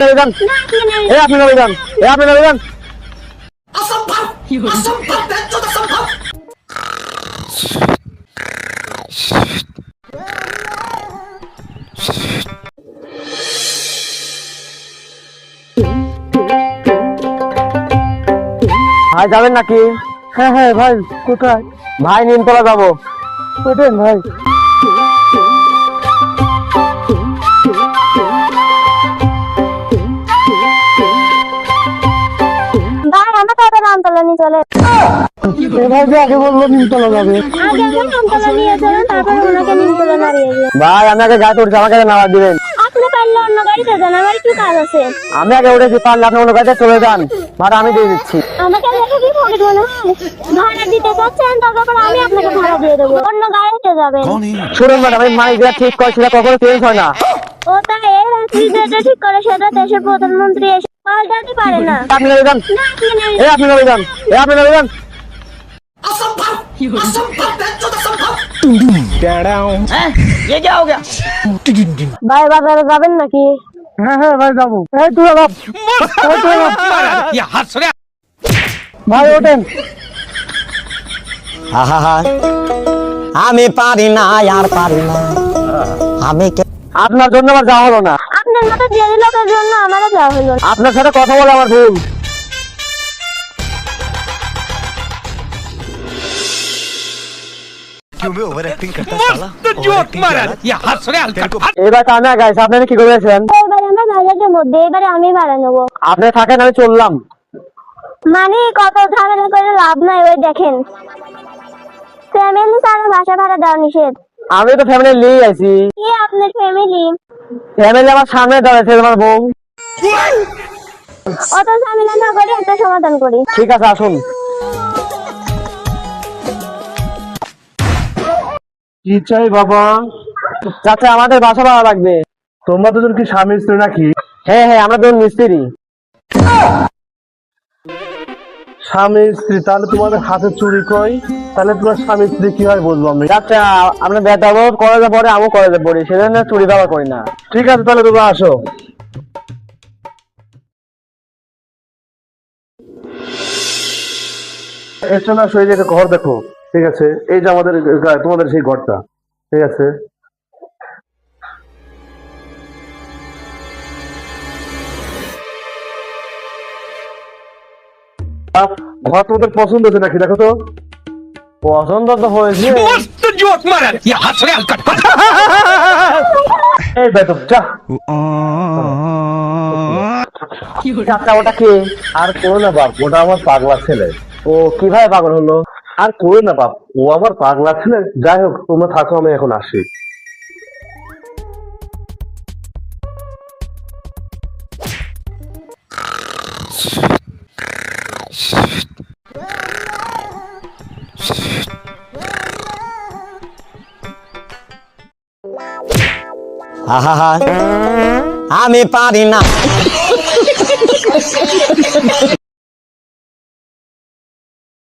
আপনি নবীন আপনি নবীন ভাই যাবেন নাকি? হ্যাঁ হ্যাঁ ভাই, কোথায়? ভাই নিমতলা যাবো। ওঠেন ভাই। ভাই আমরা কত রামতলা নিয়ে চলে ভাই যে আগে বললো নিমতলা যাবে। আগে আমরা রামতলা নিয়ে চলেন, তারপর ওনাকে নিমতলা নামিয়ে দিই। ভাই আমি আগে গাড়ি উঠছি, আমাকে নামা দিবেন। আপনি পারলে অন্য গাড়িতে যান, আমার একটু কাজ আছে। আমি আগে উঠেছি, পারলে আপনি অন্য গাড়িতে চলে যান, ভাড়া আমি দিয়ে দিচ্ছি। আমাকে দেখে কি পকেট মনে হয় ভাড়া দিতে চাচ্ছেন, তারপর আমি আপনাকে ভাড়া দিয়ে দেবো, অন্য গাড়িতে যাবেন। শুনুন ম্যাডাম, এই মাইকটা ঠিক করে সেটা কখনো চেঞ্জ হয় না। ও তাই আপনি যেটা ঠিক করে সেটা দেশের প্রধানমন্ত্রী এসে পাল্টাতে পারে না। আপনি নবীন না আপনি নেই। আপনি নবীন আপনি নবীন ভাই বাজারে যাবেন নাকি? হ্যাঁ হ্যাঁ ভাই যাবো। এই তুই বাপ, ভাই ওঠেন। আমি পারি না, আর পারি না আমি। আপনার জন্য আমার যাওয়া হলো না। আপনার মতো জেরি লোকের জন্য আমারও যাওয়া হলো না। আপনার সাথে কথা বলে আমার ভুল। क्यों बे ओवर एक्टिंग करता है साला? जोक मारा ये हंस रहे हल्का। এবার তো আমি গাইস, আপনি কি করেছেন? এবারে আমরা বাজারের মধ্যে, এবারে আমি ভাড়া নেবো। আপনি থাকেন, আমি চললাম। মানে কত ঝামেলা করে লাভ নাই, ওই দেখেন ফ্যামিলি ছাড়া বাসা ভাড়া দেওয়া নিষেধ। আমি তো ফ্যামিলি নিয়ে আইছি। কি আপনার ফ্যামিলি? ফ্যামিলি আমার সামনে দাঁড়াচ্ছে, তোমার বউ। অত ঝামেলা না করে একটা সমাধান করি। ঠিক আছে আসুন। কি চাই বাবা? যাতে আমাদের বাসা ভাড়া লাগবে। তোমরা দুজন কি স্বামী স্ত্রী নাকি? হ্যাঁ হ্যাঁ, আমরা দুজন মিস্ত্রি। স্বামী স্ত্রী, তাহলে তোমাদের হাতে চুরি কই? তাহলে তোমার স্বামী স্ত্রী কি হয় বলবো আমি। আচ্ছা, আমরা বেতাবো কলেজে পড়ে, আমিও কলেজে পড়ি, সেজন্য চুরি দাওয়া করি না। ঠিক আছে, তাহলে তোমরা আসো। এসো না, সেই জায়গায় ঘর দেখো। ঠিক আছে, এই যে আমাদের তোমাদের সেই ঘরটা। ঠিক আছে, ঘর তোমাদের পছন্দ হচ্ছে নাকি দেখো তো। পছন্দ তো হয়েছে। मस्त जोक मारा ये हंस रहे हल्का। এই বেতন যা। চাচা ওটা কে? আর করো না বাপ, ওটা আমার পাগলা ছেলে। ও কিভাবে পাগল হলো? আর করো না বাপ, ও আমার পাগলা ছেলে। যাই হোক, তোমরা থাকো, আমি এখন আসি। আমি পারি না।